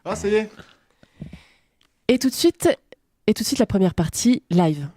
Ah, ça y est. Et tout de suite, la première partie live.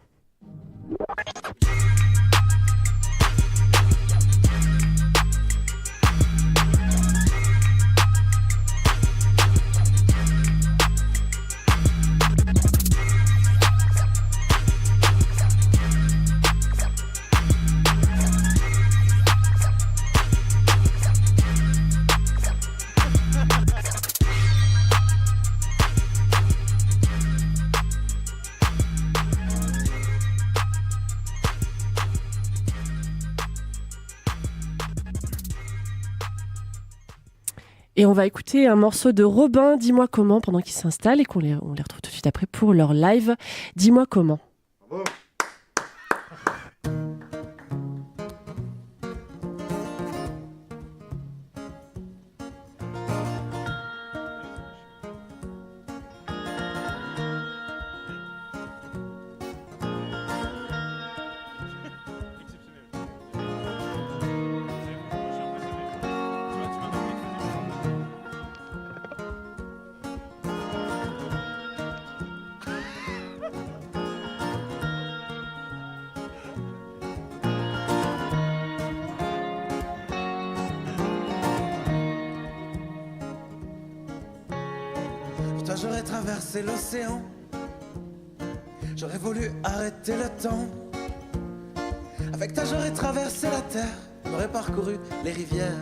Et on va écouter un morceau de Robin, Dis-moi comment, pendant qu'ils s'installent et on les retrouve tout de suite après pour leur live. Dis-moi comment. Bravo. Toi j'aurais traversé l'océan, j'aurais voulu arrêter le temps. Avec toi j'aurais traversé la terre, j'aurais parcouru les rivières.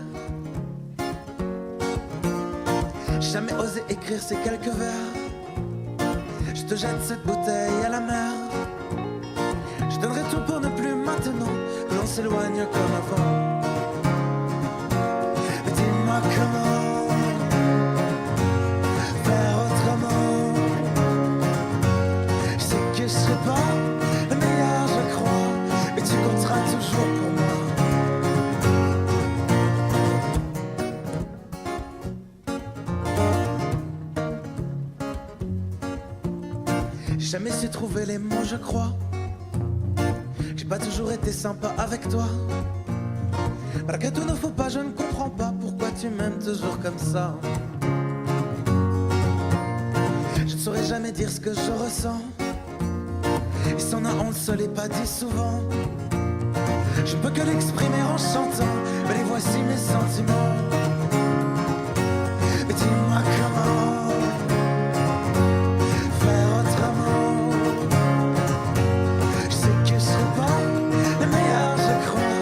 J'ai jamais osé écrire ces quelques vers. Je te jette cette bouteille à la mer. Je donnerai tout pour ne plus maintenant que l'on s'éloigne comme avant. Mais dis-moi comment faire autrement. Je sais que je serai pas le meilleur, je crois, mais tu compteras toujours pour moi. J'ai jamais su trouver les mots, je crois. J'ai pas toujours été sympa avec toi. Malgré tout ne faut pas, je ne comprends pas pourquoi tu m'aimes toujours comme ça. Je ne saurais jamais dire ce que je ressens. Et si on a, on ne se l'est pas dit souvent. Je ne peux que l'exprimer en chantant, mais les voici mes sentiments. Mais dis-moi comment faire autrement. Je sais que je serai pas le meilleur, je crois,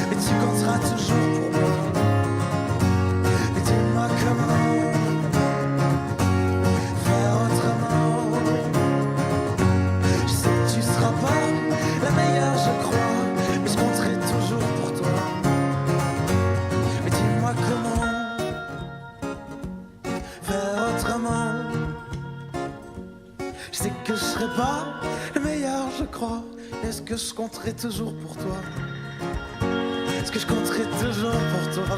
mais tu compteras toujours pour moi. Mais dis-moi comment faire autrement. Je sais que tu seras pas la meilleure, je crois, mais je compterai toujours pour toi. Mais dis-moi comment faire autrement. Je sais que je serai pas le meilleur, je crois. Est-ce que je compterai toujours pour toi? Est-ce que je compterai toujours pour toi?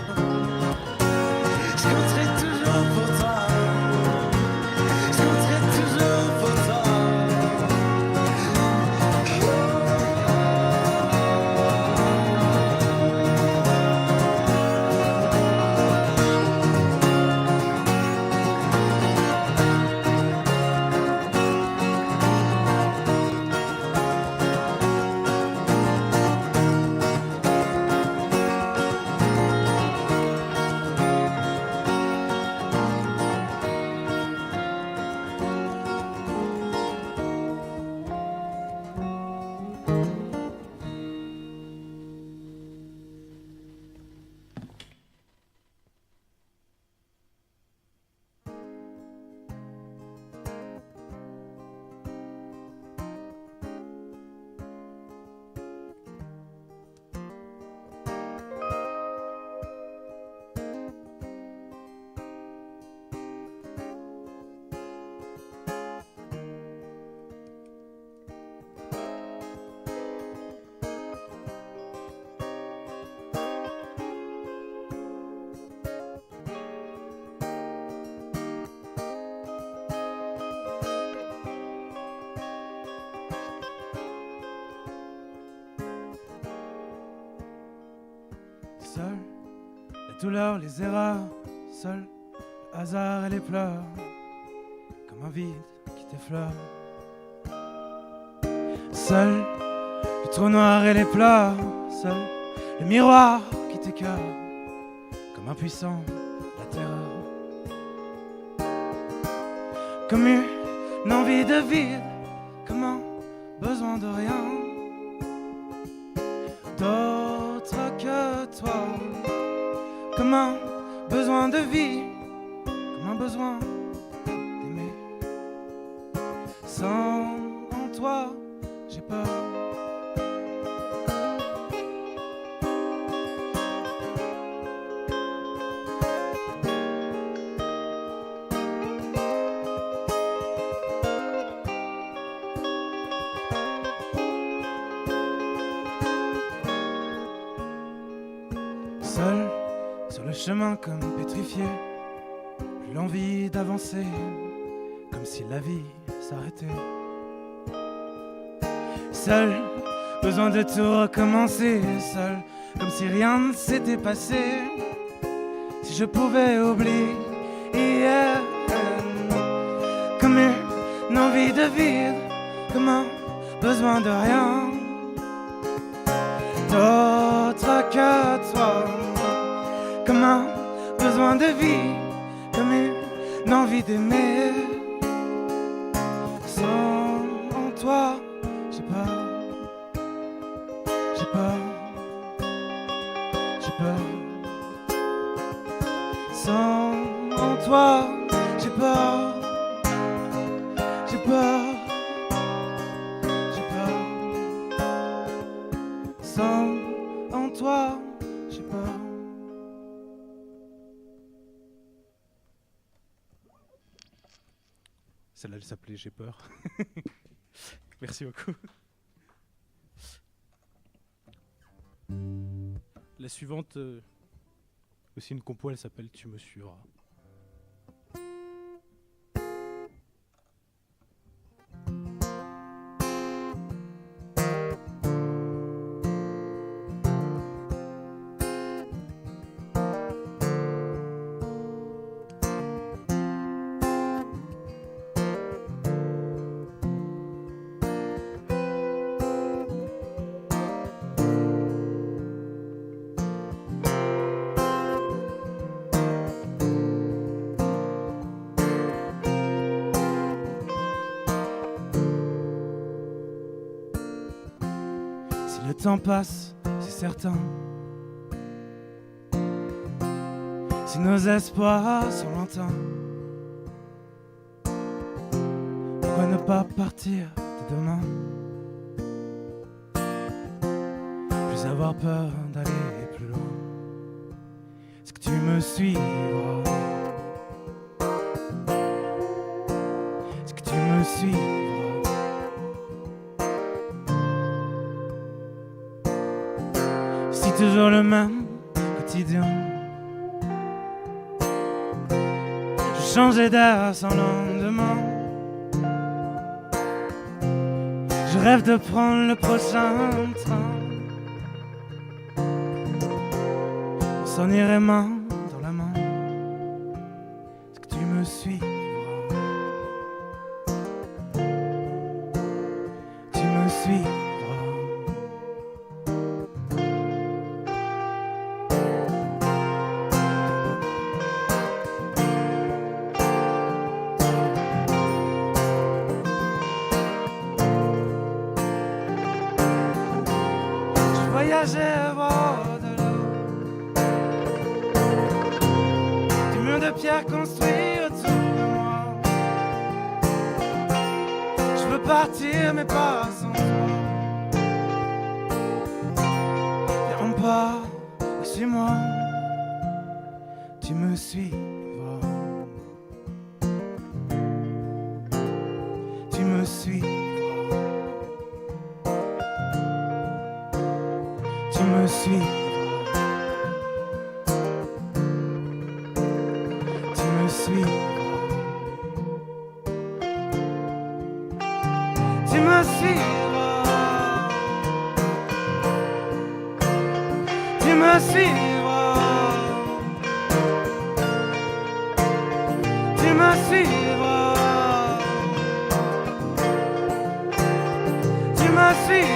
Je compterai toujours pour toi. Je compterai toujours pour toi. Seul, les douleurs, les erreurs, seul, hasard et les pleurs, comme un vide qui t'effleure. Seul le trou noir et les pleurs, seul le miroir qui t'écœure, comme impuissant la terreur. Comme une envie de vide, comme un besoin de rien d'autre que toi, comme un besoin de vie, comme un besoin d'aimer. Sans en toi, j'ai peur. Seul sur le chemin comme pétrifié, plus l'envie d'avancer, comme si la vie s'arrêtait. Seul, besoin de tout recommencer, seul, comme si rien ne s'était passé. Si je pouvais oublier, comme une envie de vide, comme un besoin de rien d'autre que toi, comme un besoin de vie, comme une envie d'aimer. Sans en toi, j'ai peur, j'ai peur, j'ai peur. Sans en toi, j'ai peur, j'ai peur, j'ai peur. Sans en toi, j'ai peur. Celle-là, elle s'appelait J'ai peur. Merci beaucoup. La suivante, aussi une compo, elle s'appelle Tu me suivras. Le temps passe, c'est certain. Si nos espoirs sont lointains, pourquoi ne pas partir dès demain? Plus avoir peur d'aller plus loin. Est-ce que tu me suivras? Est-ce que tu me suivras? Toujours le même quotidien. Je changeais d'air sans lendemain. Je rêve de prendre le prochain train. On s'en irait main dans la main. Est-ce que tu me suivras? Tu me suivras? Voyager au-delà du mur de pierre construit autour de moi. Je veux partir mais pas sans toi. Viens on part, suis-moi. Tu me suivras. Tu me suivras. Tu me suivras. Tu me suivras. Tu me suivras. Tu me suivras. me suivras, tu me suivras.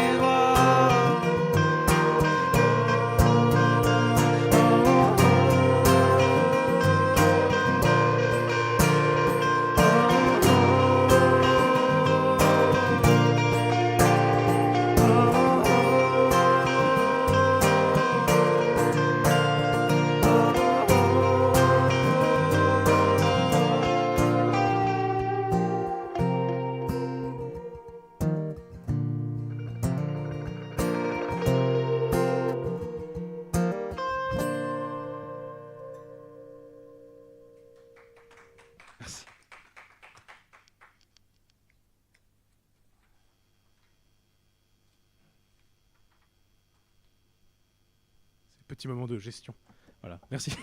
Merci. C'est petit moment de gestion. Voilà, merci.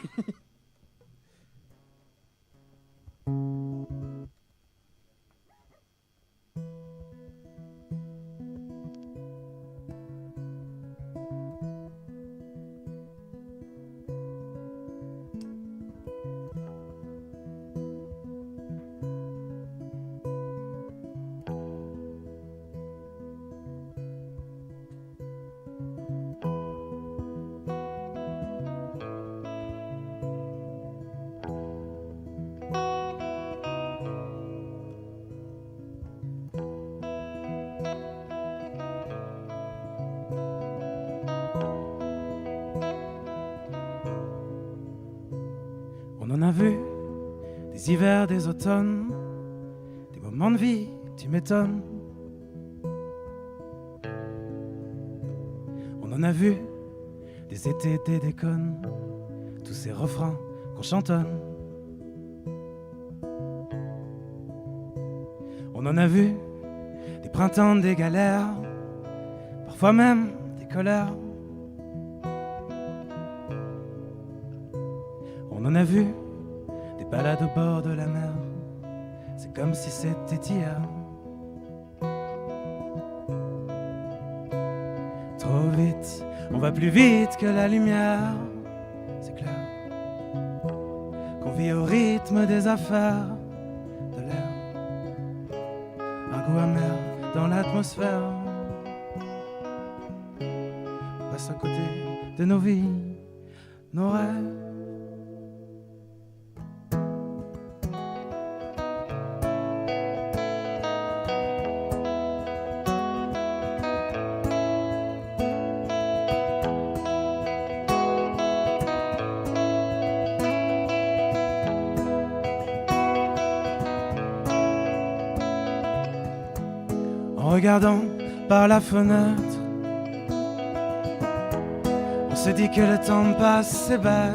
On en a vu des hivers, des automnes, des moments de vie, tu m'étonnes. On en a vu des étés, des déconnes, tous ces refrains qu'on chantonne. On en a vu des printemps, des galères, parfois même des colères. On en a vu des balades au bord de la mer, c'est comme si c'était hier. Trop vite, on va plus vite que la lumière, c'est clair. Qu'on vit au rythme des affaires, de l'air, un goût amer dans l'atmosphère. On passe à côté de nos vies, nos rêves. En regardant par la fenêtre, on se dit que le temps passe, c'est bête.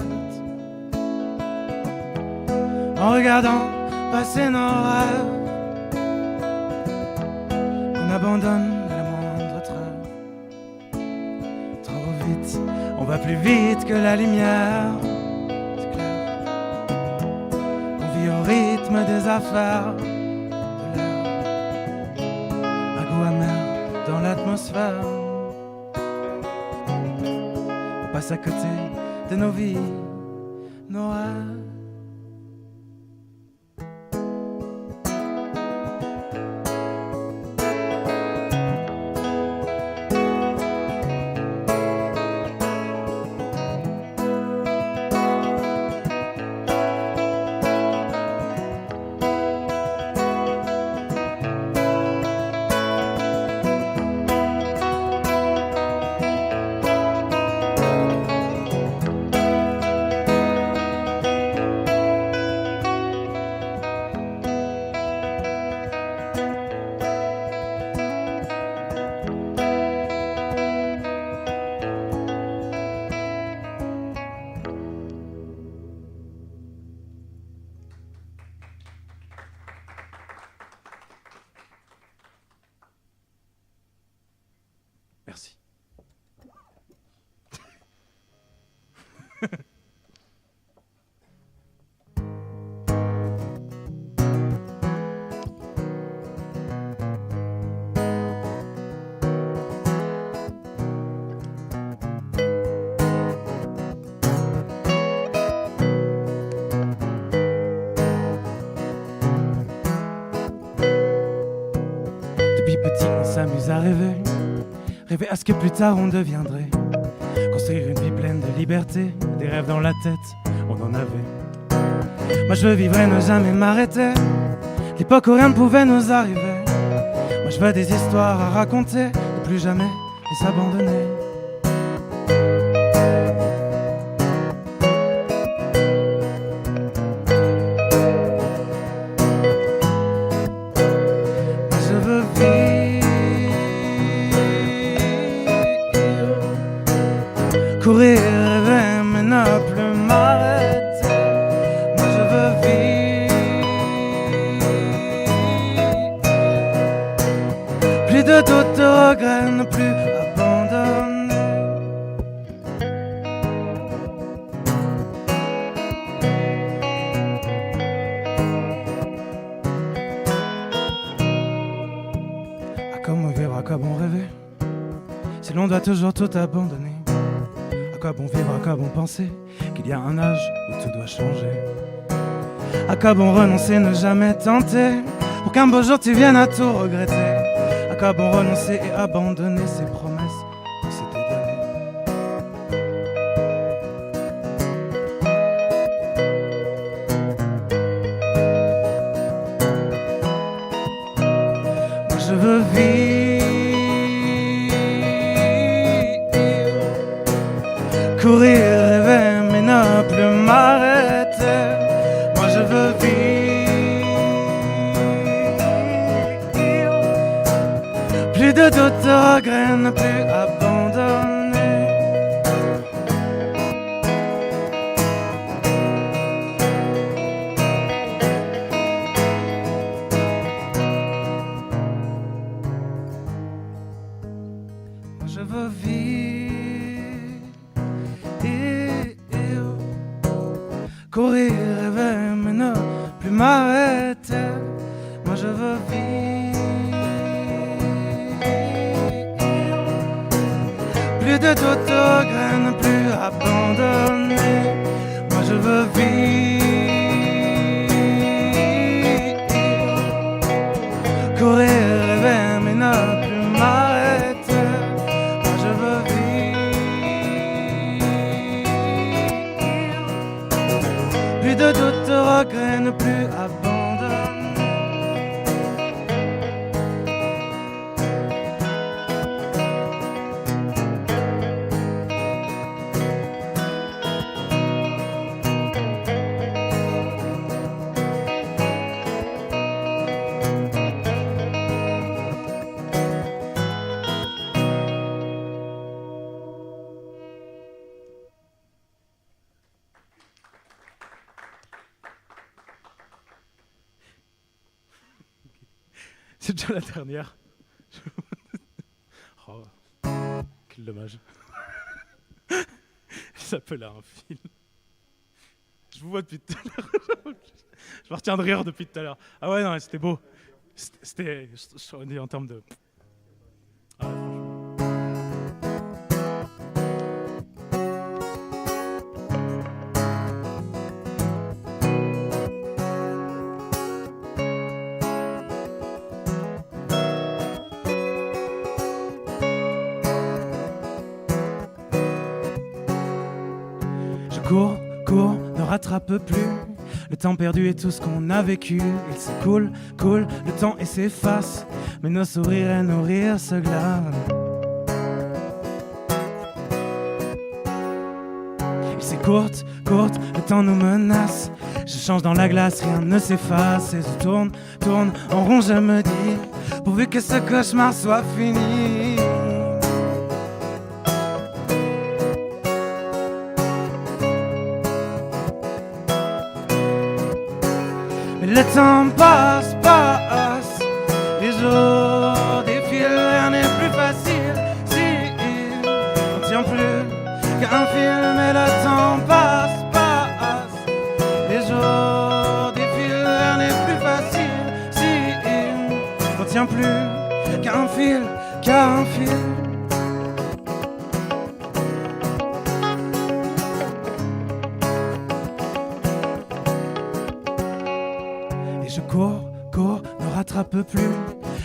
En regardant passer nos rêves, on abandonne à la moindre trêve. Trop vite, on va plus vite que la lumière, c'est clair. On vit au rythme des affaires, amer dans l'atmosphère. On passe à côté de nos vies, nos rêves. s'amuse à rêver, rêver à ce que plus tard on deviendrait. Construire une vie pleine de liberté, des rêves dans la tête, on en avait. Moi je veux vivre et ne jamais m'arrêter, l'époque où rien ne pouvait nous arriver. Moi je veux des histoires à raconter, ne plus jamais les abandonner. Moi je veux vivre, courir, rêver, mais ne plus m'arrêter. Moi je veux vivre, plus de doute, de regrets, ne plus abandonner. À quoi bon vivre, à quoi bon rêver, si l'on doit toujours tout abandonner? À quoi bon vivre, à quoi bon penser qu'il y a un âge où tout doit changer? À quoi bon renoncer, ne jamais tenter, pour qu'un beau jour tu viennes à tout regretter? À quoi bon renoncer et abandonner ces promesses qu'on s'était données? Moi je veux vivre, courir, rêver, mais ne plus m'arrêter. Moi je veux vivre, plus de doute, de regrets, ne plus abandonner. Moi je veux vivre, courir, rêver, mais ne plus m'arrêter. Moi je veux vivre, plus de doute, de regrets, ne plus abandonner. Moi je veux vivre, courir, rêver, mais ne plus m'arrêter. Moi je veux vivre, plus de doute, de regrets, ne plus abandonner. C'est déjà la dernière. Oh, quel dommage. Ça peut là un film. Je vous vois depuis tout à l'heure. Je me retiens de rire depuis tout à l'heure. Ah ouais, non, c'était beau. C'était, on est en termes de... Ah, ouais, franchement. Cours, cours, ne rattrape plus le temps perdu et tout ce qu'on a vécu. Il s'écoule, coule, le temps et s'efface, mais nos sourires et nos rires se glavent. Il s'écourte, courte, le temps nous menace. Je change dans la glace, rien ne s'efface. Et je tourne, tourne, en rond je me dis, pourvu que ce cauchemar soit fini. Le temps passe, passe, les jours défilent, rien n'est plus facile. Si on tient plus qu'un film et le temps passe, passe, les jours défilent, rien n'est plus facile. Si on tient plus qu'un fil, qu'un fil. Je cours, cours, ne rattrape plus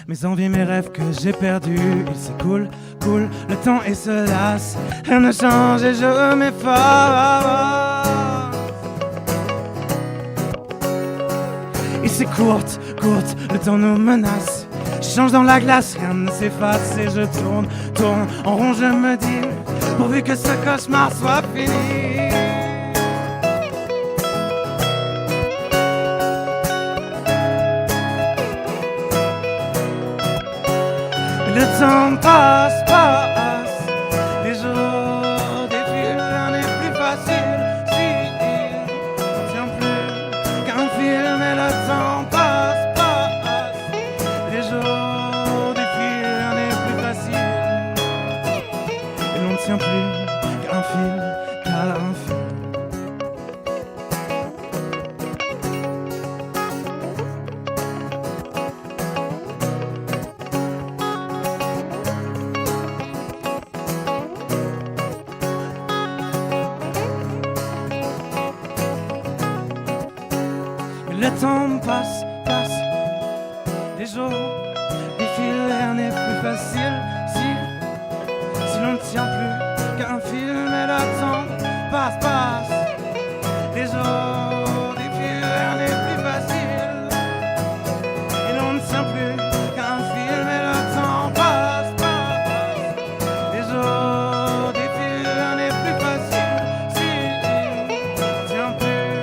mes envies, mes rêves que j'ai perdus. Il s'écoule, coule le temps et se lasse. Rien ne change et je m'efface. Il s'écourte, courte, le temps nous menace. Je change dans la glace, rien ne s'efface. Et je tourne, tourne en rond, je me dis pourvu que ce cauchemar soit fini. Le temps passe, passe, les jours défilent, rien n'est plus facile. Si on tient plus qu'un film et le temps passe, passe, les jours défilent, rien n'est plus facile. Et l'on ne tient plus qu'un fil, qu'à un fil. Le temps passe, passe, les jours défilent, rien n'est plus facile. Si l'on ne tient plus qu'un film et le temps passe, passe, les jours défilent, rien n'est plus facile. Et l'on ne tient plus qu'un film et le temps passe, passe, les jours défilent, rien n'est plus facile. Si on ne tient plus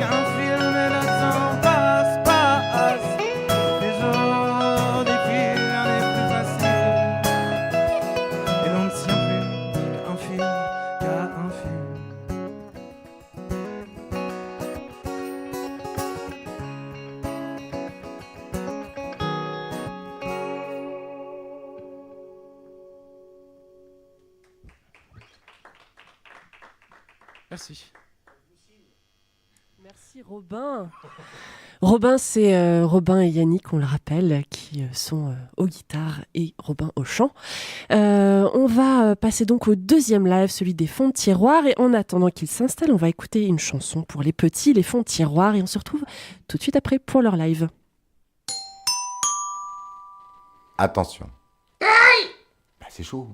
qu'un film et le temps passe, passe, les jours défilent, rien n'est plus facile. Et l'on ne tient plus qu'un fil, qu'à un fil. Merci. Merci Robin. Robin, c'est Robin et Yannick, on le rappelle, qui sont aux guitares et Robin au chant. On va passer donc au deuxième live, celui des fonds de tiroir. Et en attendant qu'il s'installe, on va écouter une chanson pour les petits, les fonds de tiroir. Et on se retrouve tout de suite après pour leur live. Attention. Bah, c'est chaud.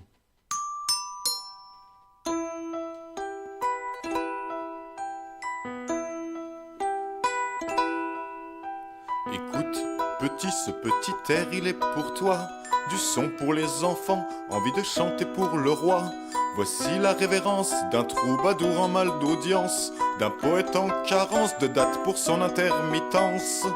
Écoute, petit, ce petit air, il est pour toi. Du son pour les enfants, envie de chanter pour le roi. Voici la révérence d'un troubadour en mal d'audience, d'un poète en carence de date pour son intermittence.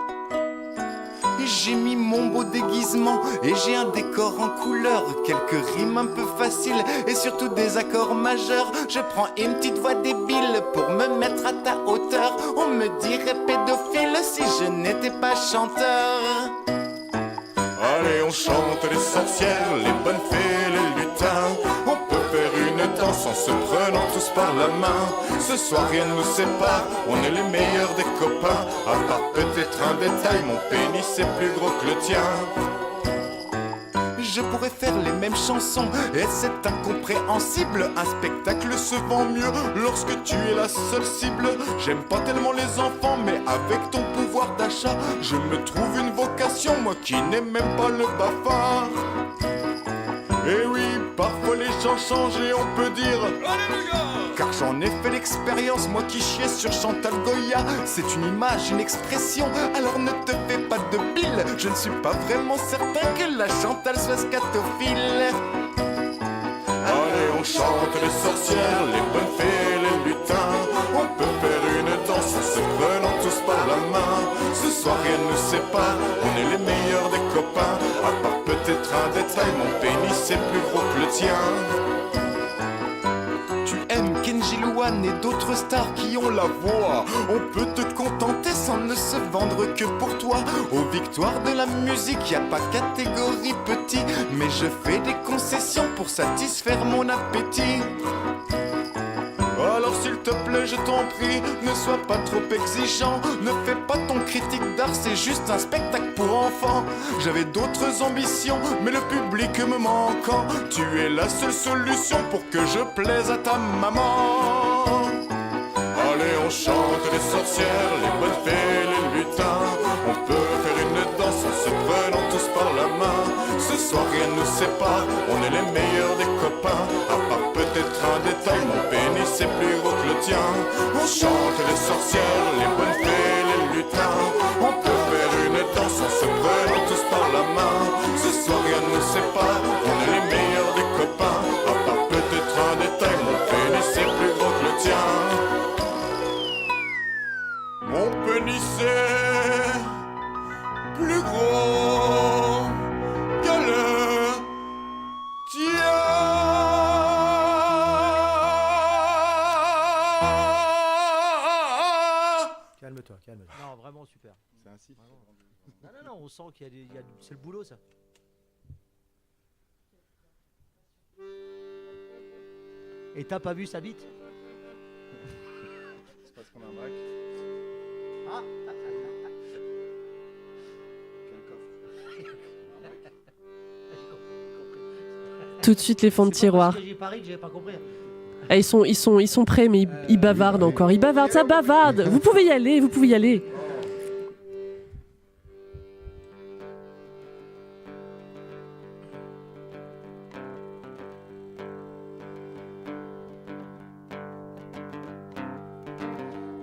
J'ai mis mon beau déguisement et j'ai un décor en couleur, quelques rimes un peu faciles et surtout des accords majeurs. Je prends une petite voix débile pour me mettre à ta hauteur. On me dirait pédophile si je n'étais pas chanteur. Allez, on chante les sorcières, les bonnes fées, les lutins. On peut faire une danse en se prenant tous par la main. Ce soir rien ne nous sépare, on est les meilleurs des copains. À part peut-être un détail, mon pénis est plus gros que le tien. Je pourrais faire les mêmes chansons et c'est incompréhensible. Un spectacle se vend mieux lorsque tu es la seule cible. J'aime pas tellement les enfants, mais avec ton pouvoir d'achat, je me trouve une vocation, moi qui n'aime même pas le bafard. Et oui, parfois les gens changent et on peut dire Alléluia, car j'en ai fait l'expérience, moi qui chiais sur Chantal Goya. C'est une image, une expression, alors ne te fais pas de bile. Je ne suis pas vraiment certain que la Chantal soit scatophile. Allez, on chante les sorcières, les bonnes fées, les lutins. On peut faire une danse en se prenant tous par la main. Ce soir rien ne nous sépare, on est les meilleurs des copains. À part peut-être un détail, mon pénis est plus gros que le tien. Tu aimes Kenji Louane et d'autres stars qui ont la voix. On peut te contenter sans ne se vendre que pour toi. Aux victoires de la musique, y a pas catégorie petit. Mais je fais des concessions pour satisfaire mon appétit. Alors s'il te plaît, je t'en prie, ne sois pas trop exigeant. Ne fais pas ton critique d'art, c'est juste un spectacle pour enfants. J'avais d'autres ambitions, mais le public me manquant, tu es la seule solution pour que je plaise à ta maman. Allez, on chante les sorcières, les bonnes fées, les lutins. On peut faire une danse en se prenant tous par la main. sait pas, on est les meilleurs des copains. À part peut-être un détail, mon pénis est plus gros que le tien. On chante les sorcières, les bonnes fées, les lutins. On peut faire une danse en se prenant tous par la main. Ce soir rien ne nous sépare, on est les meilleurs des copains. À part peut-être un détail, mon pénis est plus gros que le tien. Mon pénis est plus gros que le tien. Calme-toi, calme-toi. Non, vraiment super. C'est ainsi. Non, non, non, on sent qu'il y a c'est le boulot, ça. Et t'as pas vu sa bite? C'est parce qu'on a un braque. Ah. Tout de suite les fonds de tiroir. J'ai pari que j'avais pas compris. Ah, ils sont prêts, mais ils bavardent encore. Ils bavardent, ça bavarde. Vous pouvez y aller, vous pouvez y aller.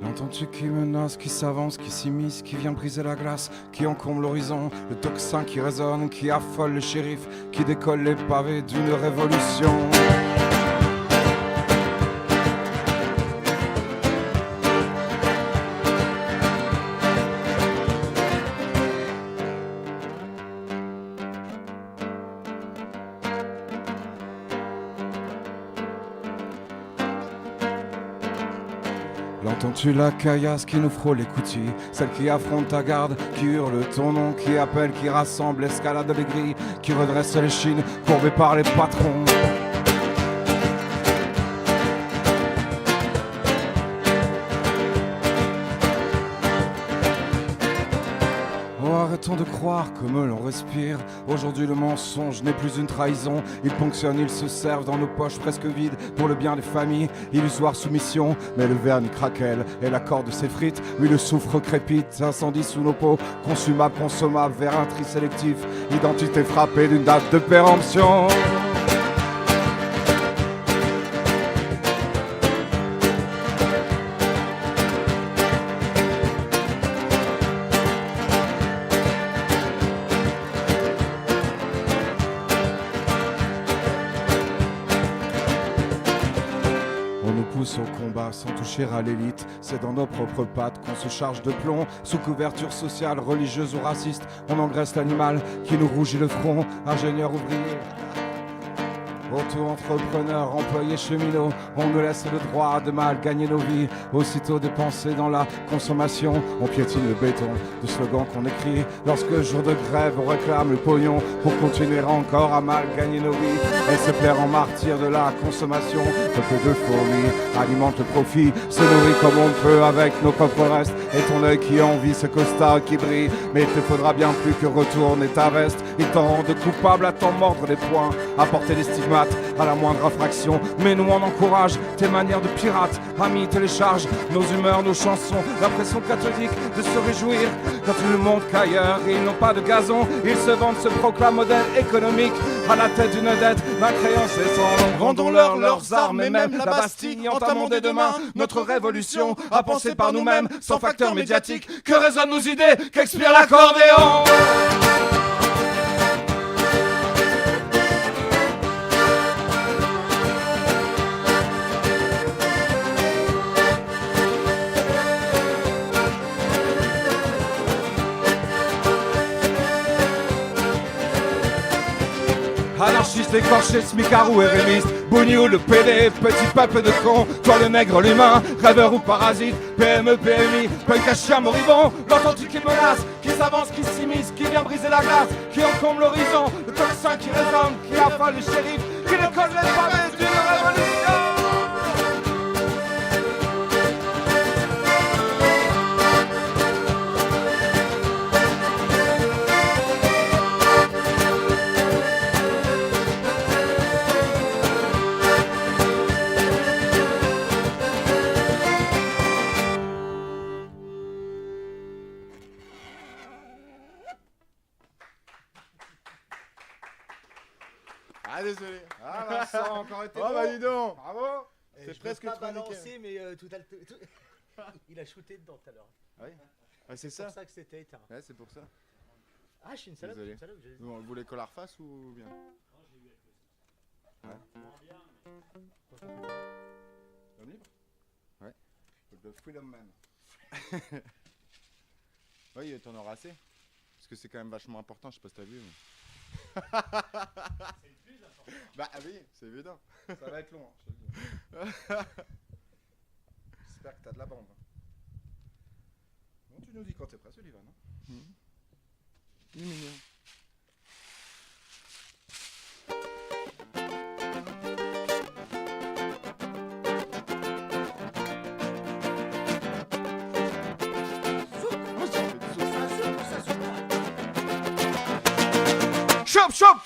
L'entends-tu qui menace, qui s'avance, qui s'immisce, qui vient briser la glace, qui encombre l'horizon, le tocsin qui résonne, qui affole le shérif, qui décolle les pavés d'une révolution. L'entends-tu la caillasse qui nous frôle les coutilles, celle qui affronte ta garde, qui hurle ton nom, qui appelle, qui rassemble, escalade les grilles, qui redresse les chines, courbées par les patrons. Oh, arrêtons de croire comme l'on respire. Aujourd'hui le mensonge n'est plus une trahison. Ils ponctionnent, ils se servent dans nos poches presque vides pour le bien des familles. Illusoire soumission, mais le vernis craquelle et la corde s'effrite. Oui, le soufre crépite, incendie sous nos peaux. Consumable, consommable, vers un tri sélectif. Identité frappée d'une date de péremption. Au combat sans toucher à l'élite, c'est dans nos propres pattes qu'on se charge de plomb. Sous couverture sociale, religieuse ou raciste, on engraisse l'animal qui nous rougit le front. Ingénieur ouvrier, auto-entrepreneur, employé cheminot, on nous laisse le droit de mal gagner nos vies. Aussitôt dépensés dans la consommation, on piétine le béton de slogans qu'on écrit. Lorsque jour de grève, on réclame le pognon pour continuer encore à mal gagner nos vies. Et se plaire en martyr de la consommation, peuple de fourmis alimente le profit, se nourrit comme on peut avec nos propres restes. Et ton œil qui envie ce costard qui brille, mais il te faudra bien plus que retourner ta veste. Il t'en rend de coupable à t'en mordre les poings, à porter les stigmates à la moindre infraction. Mais nous on encourage tes manières de pirate. Amis, télécharge nos humeurs, nos chansons, la pression cathodique de se réjouir quand tout le monde qu'ailleurs ils n'ont pas de gazon. Ils se vendent, se proclament modèle économique à la tête d'une dette, ma créance est sans nom. Rendons-leur leurs armes et même la Bastille. Entamons dès demain notre révolution à penser par nous-mêmes, sans facteur médiatique. Que résonnent nos idées, qu'expire l'accordéon. Anarchiste, écorché, smicard ou érémiste, bougnou, le PD, petit peuple de cons, toi le nègre, l'humain, rêveur ou parasite, PME, PMI, punk à chien moribond, l'entends-tu qui menace, qui s'avance, qui s'immisce, qui vient briser la glace, qui encombre l'horizon, le tocsin qui résonne, qui affole le shérif, qui ne colle les pavés d'une révolution. Ah, désolé. Ah, Vincent, encore été Oh, bon. bah dis donc. Bravo. C'est Je presque peux pas trop nickel. balancer, mais tout a il a shooté dedans tout à l'heure. Ah, c'est C'est pour ça. ça que c'était éteint. Ouais, c'est pour ça. Ah, je suis une salope. Désolé. Je suis une salope, j'ai- Vous voulez qu'on la refasse ou bien? Homme libre? Ouais. Le Freedom Man. Oui, t'en auras assez. Parce que c'est quand même vachement important, je sais pas si t'as vu. Mais... c'est le plus important. Bah oui, c'est évident. Ça va être long, hein, je te le dis. J'espère que t'as de la bande. Bon, tu nous dis quand t'es prêt, Sullivan. Hein. Il est mignon. Chop, chop.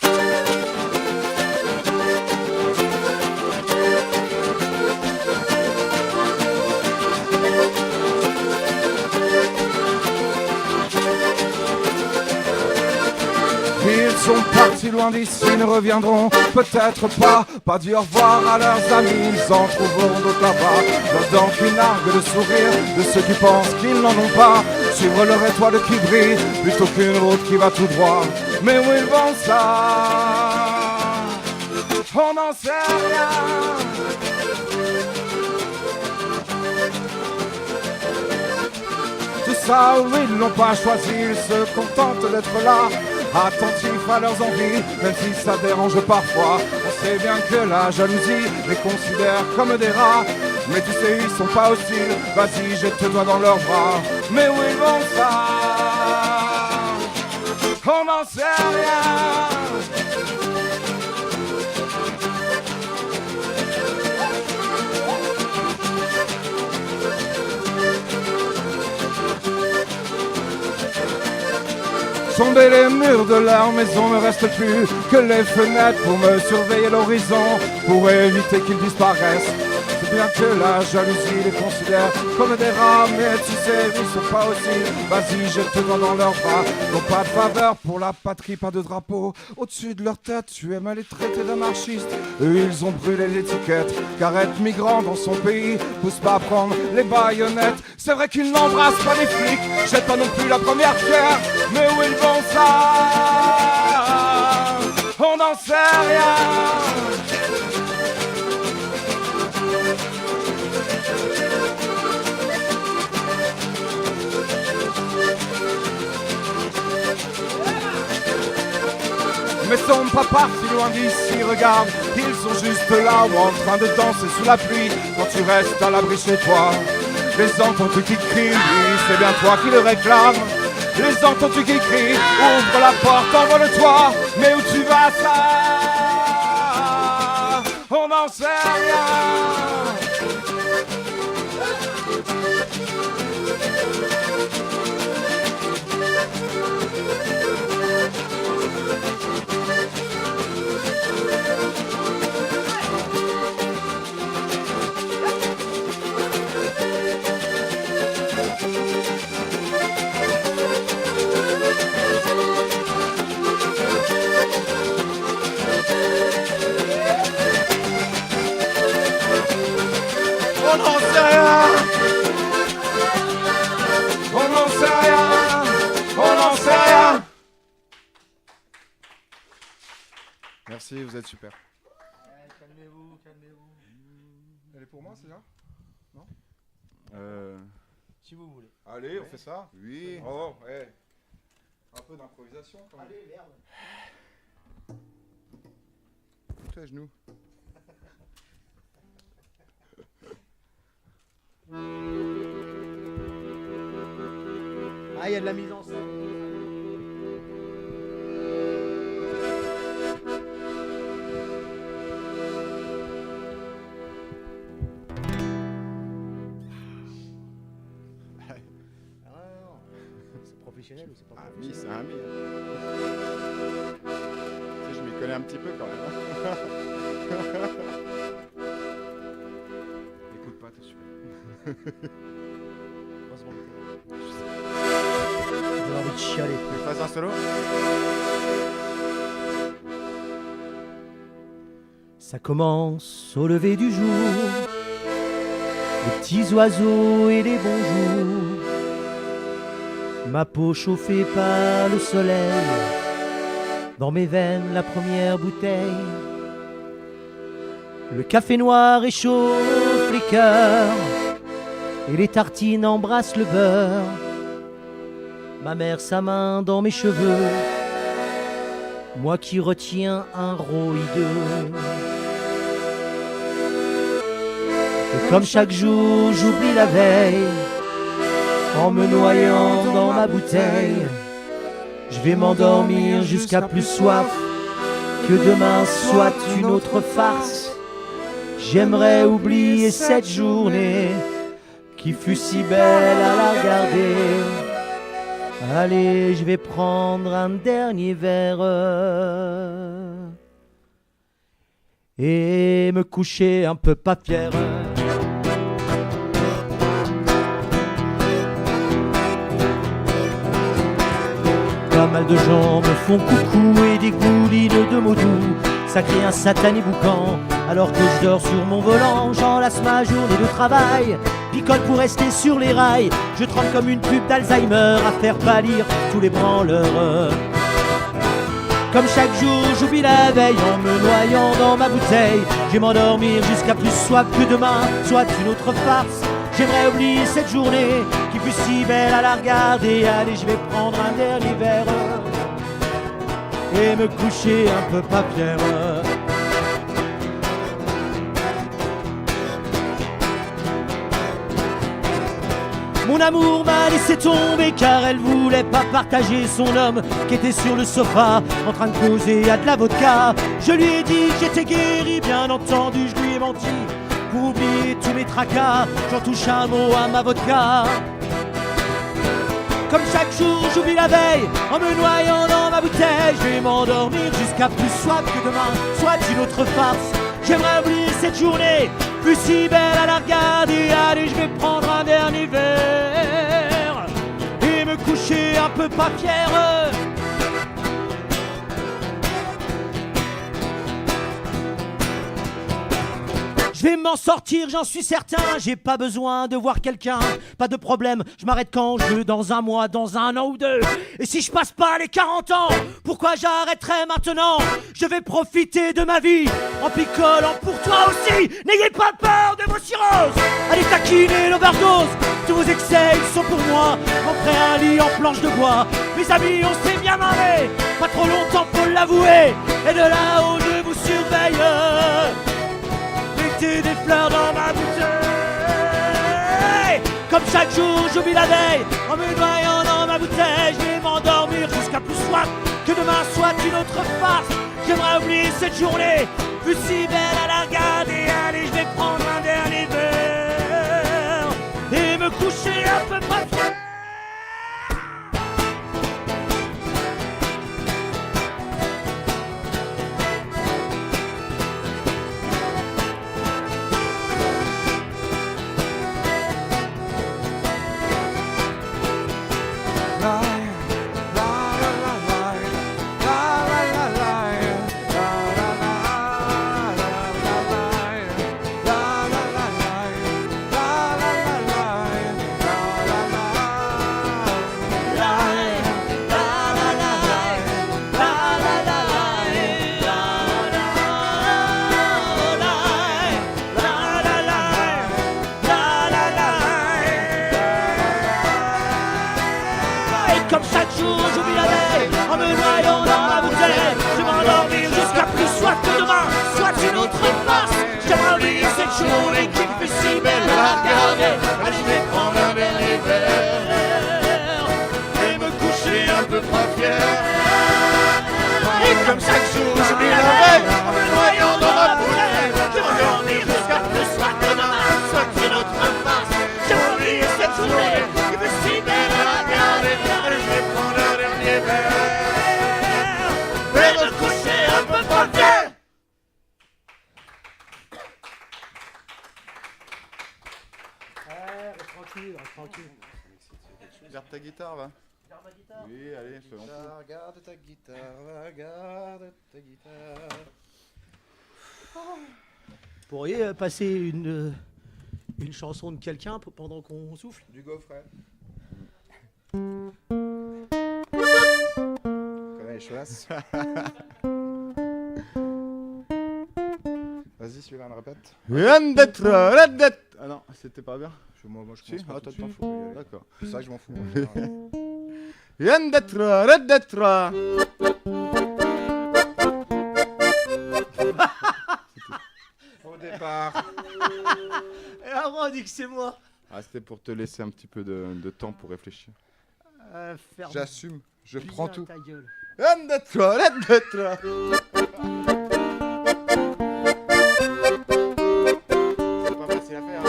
Ils sont partis loin d'ici, ne reviendront peut-être pas dit au revoir à leurs amis, ils en trouveront d'autres là-bas. Leurs dents qui narguent le sourire de ceux qui pensent qu'ils n'en ont pas. Suivre leur étoile qui brille plutôt qu'une route qui va tout droit. Mais où ils vont ça? On n'en sait rien. Tout ça, oui, ils n'ont pas choisi, ils se contentent d'être là, attentifs à leurs envies, même si ça dérange parfois. On sait bien que la jalousie les considère comme des rats, mais tu sais, ils sont pas hostiles, vas-y, jette-toi dans leurs bras. Mais où ils vont ça? On n'en sait rien. Tomber les murs de leur maison, ne reste plus que les fenêtres pour me surveiller l'horizon, pour éviter qu'ils disparaissent. C'est bien que la jalousie les considère comme des rats, mais tu sais, ils sont pas aussi. Vas-y, jette-toi dans leurs bras. N'ont pas de faveur pour la patrie, pas de drapeau au-dessus de leur tête. Tu aimes les traiter d'anarchistes. Eux, ils ont brûlé l'étiquette, car être migrant dans son pays pousse pas à prendre les baïonnettes. C'est vrai qu'ils n'embrassent pas les flics, jettent pas non plus la première pierre, mais où ils vont ça? On n'en sait rien. Mais sont pas partis loin d'ici, regarde, ils sont juste là ou en train de danser sous la pluie. Quand tu restes à l'abri chez toi, les entends-tu qui crient, oui, c'est bien toi qui le réclame. Les entends-tu qui crient, ouvre la porte, envole-toi. Mais où tu vas ça? On n'en sait rien. On n'en sait rien. On n'en sait rien. On n'en sait rien. Merci, vous êtes super. Calmez-vous, calmez-vous. Elle est pour moi, c'est ça? Si vous voulez. Allez, on fait ça. Oui. Oh, ouais. Un peu d'improvisation quand même. Allez, merde. Toi, à genoux. Ah, il y a de la mise en scène. Ah non, c'est professionnel ou c'est pas Ah oui, professionnel? c'est un mi. Tu sais, je m'y connais un petit peu quand même. Écoute pas, t'es super. Heureusement que t'es là. J'ai envie de chialer. Tu fasses un solo? Ça commence au lever du jour, les petits oiseaux et les bonjours, ma peau chauffée par le soleil, dans mes veines la première bouteille. Le café noir réchauffe les cœurs et les tartines embrassent le beurre. Ma mère sa main dans mes cheveux, moi qui retiens un rot hideux. Et comme chaque jour j'oublie la veille, en me noyant dans ma bouteille, je vais m'endormir jusqu'à plus soif, que demain soit une autre farce. J'aimerais oublier cette journée qui fut si belle à la regarder. Allez, je vais prendre un dernier verre et me coucher un peu papière. Pas mal de gens me font coucou et dégoulinent de mots doux. Ça crée un satané boucan alors que je dors sur mon volant. J'enlace ma journée de travail, picole pour rester sur les rails. Je trempe comme une pub d'Alzheimer à faire pâlir tous les branleurs. Comme chaque jour j'oublie la veille en me noyant dans ma bouteille. Je vais m'endormir jusqu'à plus soif que demain soit une autre farce. J'aimerais oublier cette journée qui fut si belle à la regarder. Allez, je vais prendre un dernier verre et me coucher un peu papière. Mon amour m'a laissé tomber car elle voulait pas partager son homme qui était sur le sofa en train de causer à de la vodka. Je lui ai dit que j'étais guéri, bien entendu je lui ai menti pour oublier tous mes tracas. J'en touche un mot à ma vodka. Comme chaque jour j'oublie la veille en me noyant dans ma bouteille. Je vais m'endormir jusqu'à plus soif que demain soit une autre farce. J'aimerais oublier cette journée plus si belle à la regarder. Allez, je vais prendre un dernier verre et me coucher un peu pas fier. Je vais m'en sortir, j'en suis certain. J'ai pas besoin de voir quelqu'un, pas de problème. Je m'arrête quand je veux, dans un mois, dans un an ou deux. Et si je passe pas les 40 ans, pourquoi j'arrêterai maintenant? Je vais profiter de ma vie en picolant pour toi aussi. N'ayez pas peur de vos cirrhoses. Allez taquiner l'overdose. Tous vos excès, ils sont pour moi. On ferait un lit en planche de bois. Mes amis, on s'est bien marré. Pas trop longtemps pour l'avouer. Et de là-haut, je vous surveille. Mettez des fleurs dans ma bouteille. Comme chaque jour j'oublie la veille en me noyant dans ma bouteille. Je vais m'endormir jusqu'à plus soif que demain soit une autre farce. J'aimerais oublier cette journée plus si belle à la regarder. Allez, je vais prendre un dernier verre et me coucher un peu pas fier. Comme chaque jour j'oublie la veille en me noyant dans ma bouteille. Je vais m'endormir jusqu'à plus soif que demain soit une autre farce. J'aimerais oublier cette journée qui me fait si belle à regarder. Allez, je vais prendre un dernier verre et me coucher un peu pas fier. Et comme chaque jour j'oublie la veille en me noyant dans ma bouteille. Je vais m'endormir jusqu'à plus soif que demain soit une autre farce. J'aimerais oublier cette journée qui me fait si belle à regarder. Allez, je vais prendre un dernier verre et me coucher un peu pas fier. Tranquille, tranquille. Garde ta guitare, va. Garde ma guitare. Oui, allez, faisons tout. Garde ta guitare, garde ta guitare. Vous pourriez passer une chanson de quelqu'un pendant qu'on souffle? Du gaufret. Connais les chouasses. Vas-y, celui-là, on répète. Ah non, c'était pas bien. Moi, je commence pas tout de suite. D'accord. C'est ça que je m'en fous. Au départ. Et après on dit que c'est moi. Ah, c'était pour te laisser un petit peu de temps pour réfléchir. Ferme J'assume, je bien prends tout. ta gueule. C'est pas facile à faire.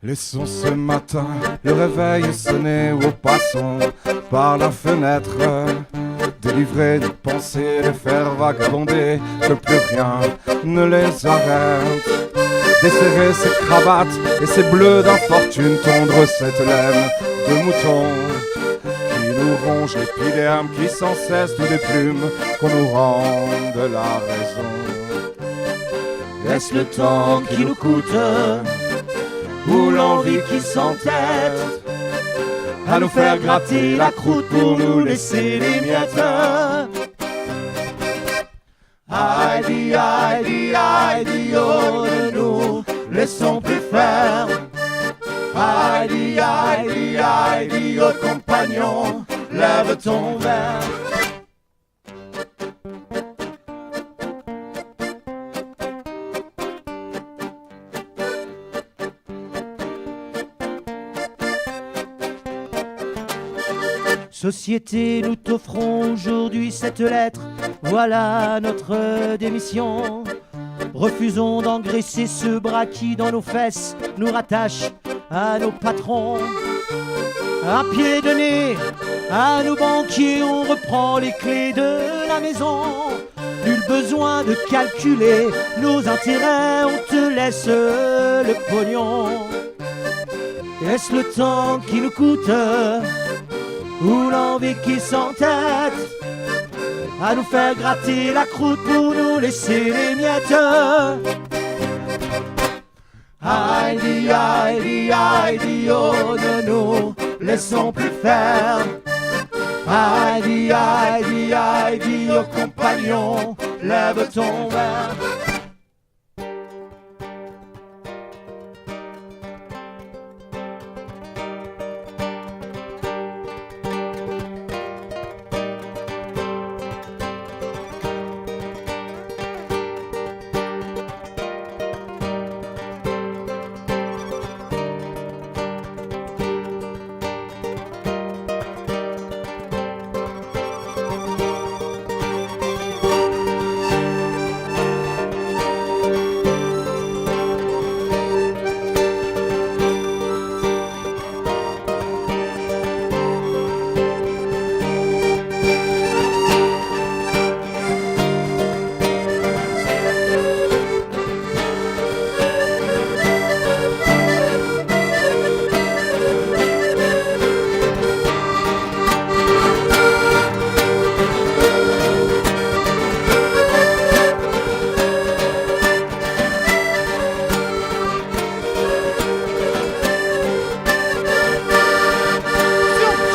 Laissons ce matin le réveil sonner aux passants par la fenêtre, délivrer des pensées, les faire vagabonder, que plus rien ne les arrête. Desserrer ses cravates et ses bleus d'infortune, tondre cette laine de mouton qui nous ronge l'épiderme, qui sans cesse nous déplume, qu'on nous rende la raison. Est-ce le temps qui nous coûte ou l'envie qui s'entête à nous faire gratter la croûte pour nous laisser les miettes? Heidi, Heidi, Heidi, oh, ne nous laissons plus faire. Heidi, Heidi, Heidi, oh compagnon, lève ton verre. Société, nous t'offrons aujourd'hui cette lettre, voilà notre démission. Refusons d'engraisser ce bras qui dans nos fesses nous rattache à nos patrons. À pied de nez, à nos banquiers, on reprend les clés de la maison. Nul besoin de calculer nos intérêts, on te laisse le pognon. Est-ce le temps qui nous coûte ou l'envie qui s'entête à nous faire gratter la croûte pour nous laisser les miettes? Heidi, Heidi, Heidi, oh, ne nous laissons plus faire. Heidi, Heidi, Heidi, oh compagnon, lève ton verre.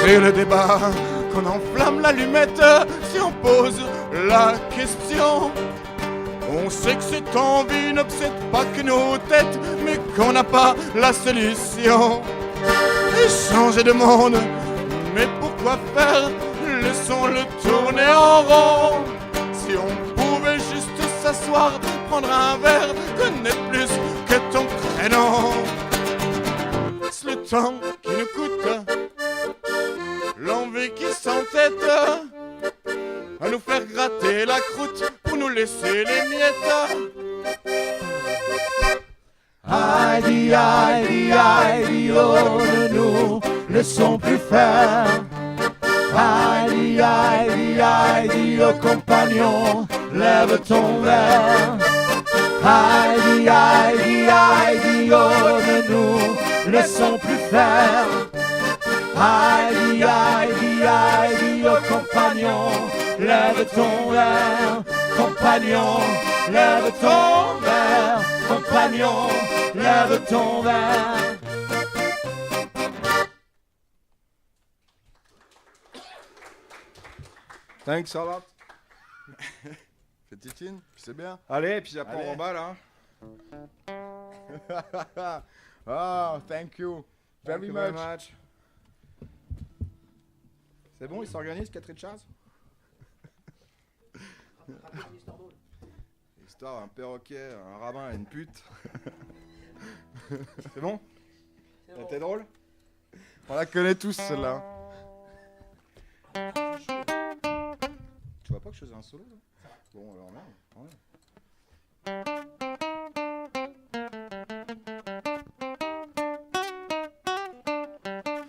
C'est le débat, qu'on enflamme l'allumette si on pose la question. On sait que cette envie n'obsède pas que nos têtes, mais qu'on n'a pas la solution. Et changer de monde, mais pourquoi faire? Laissons-le tourner en rond. Si on pouvait juste s'asseoir, prendre un verre, connaître plus que ton prénom. C'est le temps qui nous coûte, l'envie qui s'entête à nous faire gratter la croûte pour nous laisser les miettes. Heidi, Heidi, Heidi, oh, ne nous laissons plus faire. Heidi, Heidi, Heidi, oh compagnon, lève ton verre. Heidi, Heidi, Heidi, oh, ne nous laissons plus faire. Heidi, Heidi, Heidi, le compagnon, lève ton verre, compagnon, lève ton verre, compagnon, lève ton verre. Thanks a lot. C'est Titine, c'est bien. Allez, puis après on remballe, hein. Oh, thank you. Very much. C'est bon, il s'organise, Catherine Chaz? Histoire, un perroquet, un rabbin et une pute. C'est bon? C'était drôle? On la connaît tous, celle-là. Tu vois pas que je faisais un solo là? Bon, alors merde. Ouais.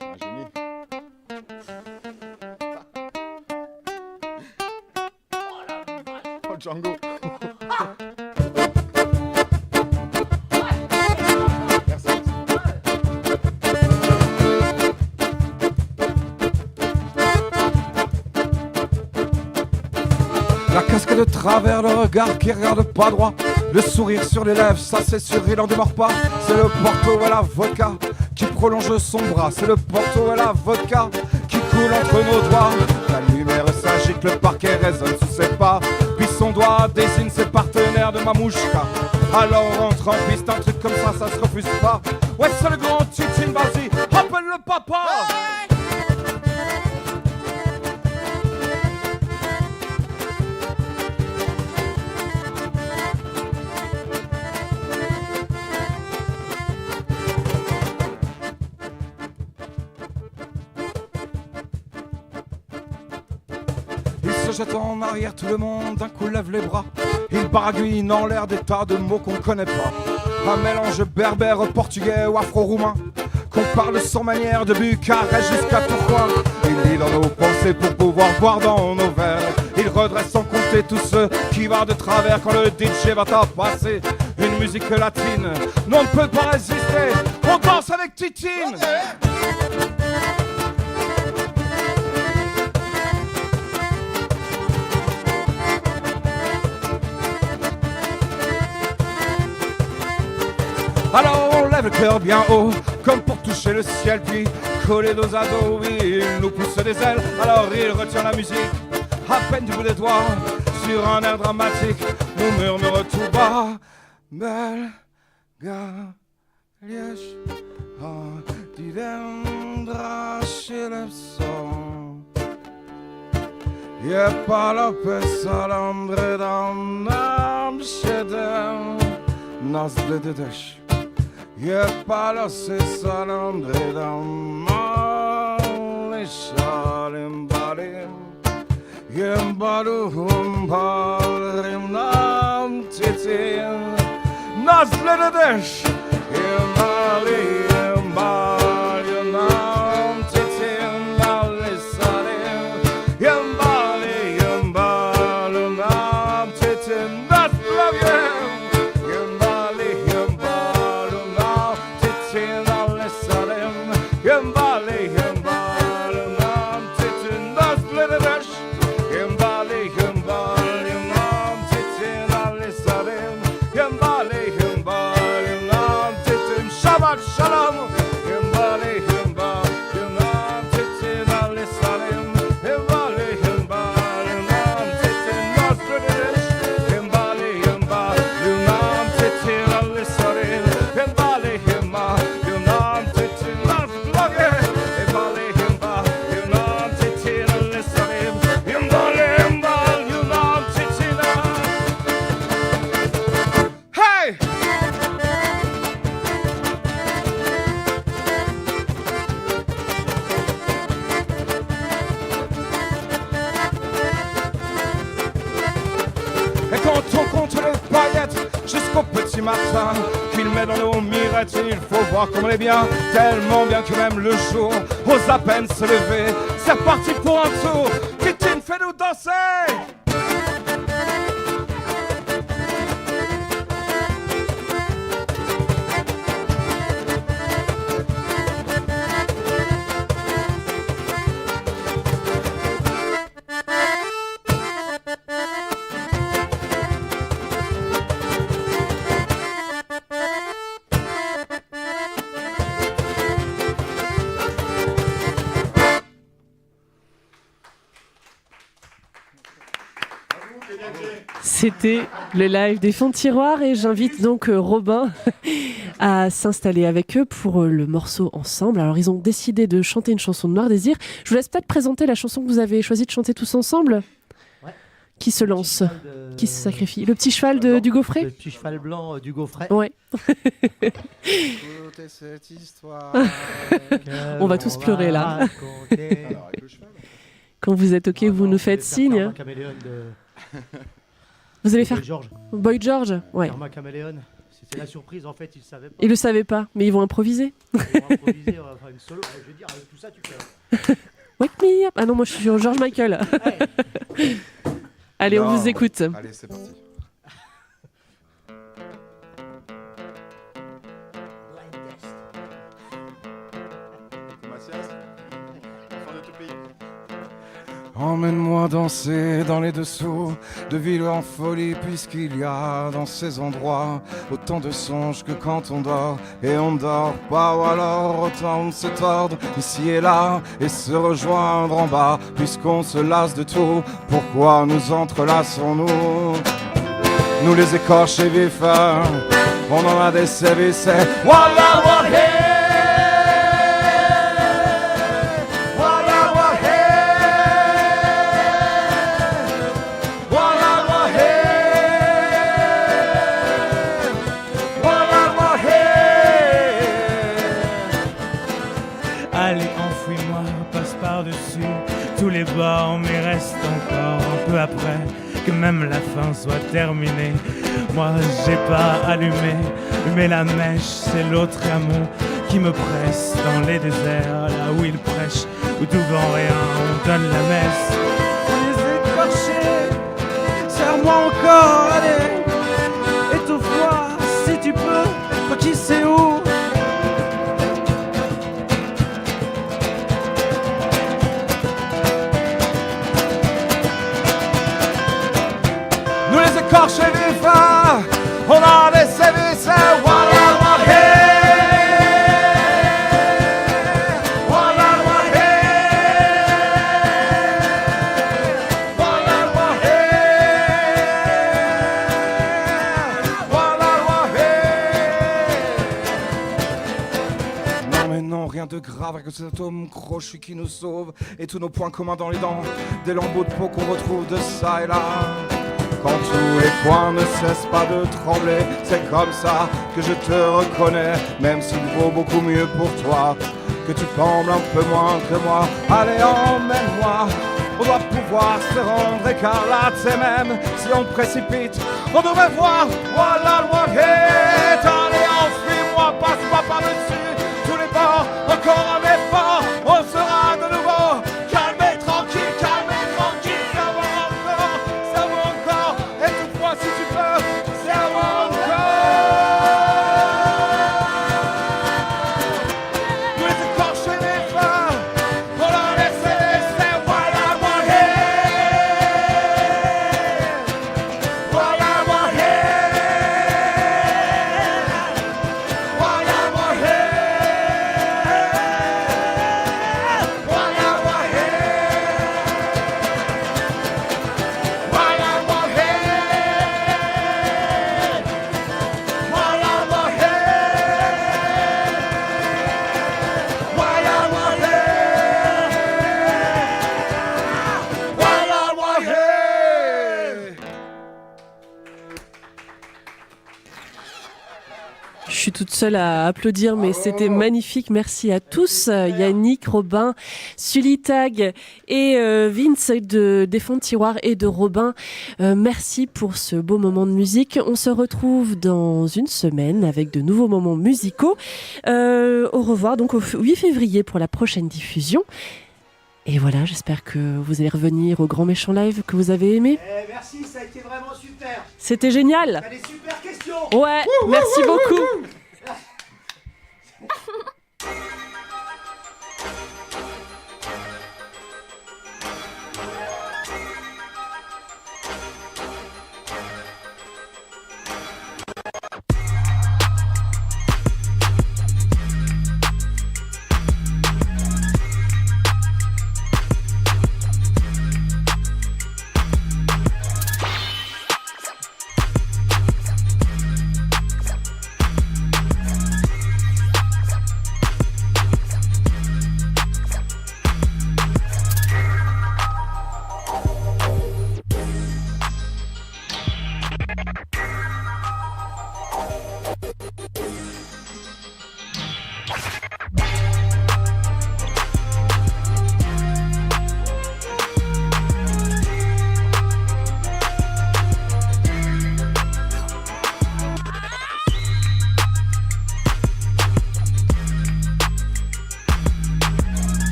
Un génie. Oh, Django. Merci. La casque de travers, le regard qui regarde pas droit, le sourire sur les lèvres, ça c'est sûr, il en démord pas. C'est le porto à la vodka qui prolonge son bras, c'est le porto à la vodka qui coule entre nos doigts. La lumière s'agite, le parquet résonne sous ses pas, puis son doigt désigne ses partenaires de mamouchka. Alors on rentre en piste, un truc comme ça se refuse pas. Ouais, c'est le grand Titine, vas-y, appelle le papa. Il se jette en arrière, tout le monde d'un coup lève les bras. Il baragouine en l'air des tas de mots qu'on connaît pas. Un mélange berbère, portugais ou afro-roumain, qu'on parle sans manière de Bucarest jusqu'à Tourcoing. Il lit dans nos pensées pour pouvoir boire dans nos verres. Il redresse sans compter tous ceux qui va de travers quand le DJ va passer une musique latine. Non, on ne peut pas résister, on danse avec Titine. Alors on lève le cœur bien haut, comme pour toucher le ciel, puis coller nos ados, oui, il nous pousse des ailes. Alors il retient la musique, à peine du bout des doigts, sur un air dramatique, nous murmure tout bas. Belle galièche, die den drache le son. Je parle pe salandre dans Amsterdam, nas de dèche. Je parle se salandre dans Malichalim balim. Je barum balim nam titin, nas de dèche. Je balim balim nam titin, Malichalim. Je balim balim nam titin, nas de Shalom, Himbali, Himba, Yunam, Titin, Ali Salim, Himbali, Himba, Yunam, Titin, Nasrudish, Himbali, Himba, Yunam, Titin, Ali Salim, Himbali, Himba, Yunam, Titin, Nasrudish, Himbali, Himba, Yunam, Titin, Ali Salim, Himbali, Himba, Yunam, Titin. Hey! Et quand on compte les paillettes jusqu'au petit matin qu'il met dans nos mirettes, il faut voir comme on est bien, tellement bien que même le jour ose à peine se lever. C'est parti pour un tour, Titine, fais-nous danser! C'était le live des fonds de tiroir et j'invite donc Robin à s'installer avec eux pour le morceau ensemble. Alors ils ont décidé de chanter une chanson de Noir Désir. Je vous laisse peut-être présenter la chanson que vous avez choisi de chanter tous ensemble. Ouais. Qui se lance, qui se sacrifie. Le petit cheval du Gaufret. Le petit cheval blanc du Gaufret. Ouais. Écoutez cette histoire. On va tous pleurer là. raconter. Alors, avec le cheval. Quand vous êtes OK, vous nous faites signe. Karma Caméléon de Vous allez Boy faire George. Boy George. Ouais. Karma Caméléon. C'était la surprise en fait, ils ne savaient pas. Ils le savaient pas, mais ils vont improviser. Ils vont improviser, on va faire une solo. Je veux dire, avec tout ça, tu fais. Wake me up. Ah non, moi je suis sur George Michael. Allez, on Non. vous écoute. Allez, c'est parti. Mathias, enfant de tout pays. Emmène-moi danser dans les dessous de ville en folie, puisqu'il y a dans ces endroits autant de songes que quand on dort. Et on dort pas, ou alors autant se tordre ici et là et se rejoindre en bas, puisqu'on se lasse de tout. Pourquoi nous entrelaçons-nous? Nous les écorchés vifs, on en a des services. Voilà, voilà, Allez, enfouis-moi, passe par-dessus tous les bords, mais reste encore un peu après que même la fin soit terminée. Moi, j'ai pas allumé, mais la mèche, c'est l'autre amour qui me presse dans les déserts, là où il prêche, où devant rien, on donne la messe. On les écorchés, serre-moi encore, allez, étouffe-moi si tu peux, toi qui sais où. nous les écorchés vifs, on a des services. Voilà, voilà, voilà, voilà, voilà, voilà, voilà. Non mais non, rien de grave avec cet atome crochu qui nous sauve et tous nos points communs dans les dents, des lambeaux de peau qu'on retrouve de ça et là. Quand tous les coins ne cessent pas de trembler, c'est comme ça que je te reconnais, même s'il vaut beaucoup mieux pour toi que tu trembles un peu moins que moi. Allez, emmène-moi, on doit pouvoir se rendre écarlate, et même si on précipite, on devrait voir. Voilà, l'ouahette, allez, enfuis-moi, passe-moi par-dessus tous les bords, encore un effort, on sera de nouveau calme et tranquille, ça va encore, étouffe-moi si tu peux, ça va encore. Nous les écorchés des femmes, on leur laisse laisser, voilà, voilà, voilà, voilà, voilà, voilà. Je suis toute seule à applaudir, mais c'était magnifique. Merci à tous, Yannick, Robin, Sully Tag et Vince des fonds de tiroir et de Robin. Merci pour ce beau moment de musique. On se retrouve dans une semaine avec de nouveaux moments musicaux. Au revoir donc au 8 février pour la prochaine diffusion. Et voilà, j'espère que vous allez revenir au Grand Méchant Live que vous avez aimé. Merci, ça a été vraiment super. C'était génial. T'as des super questions. Ouais, merci beaucoup.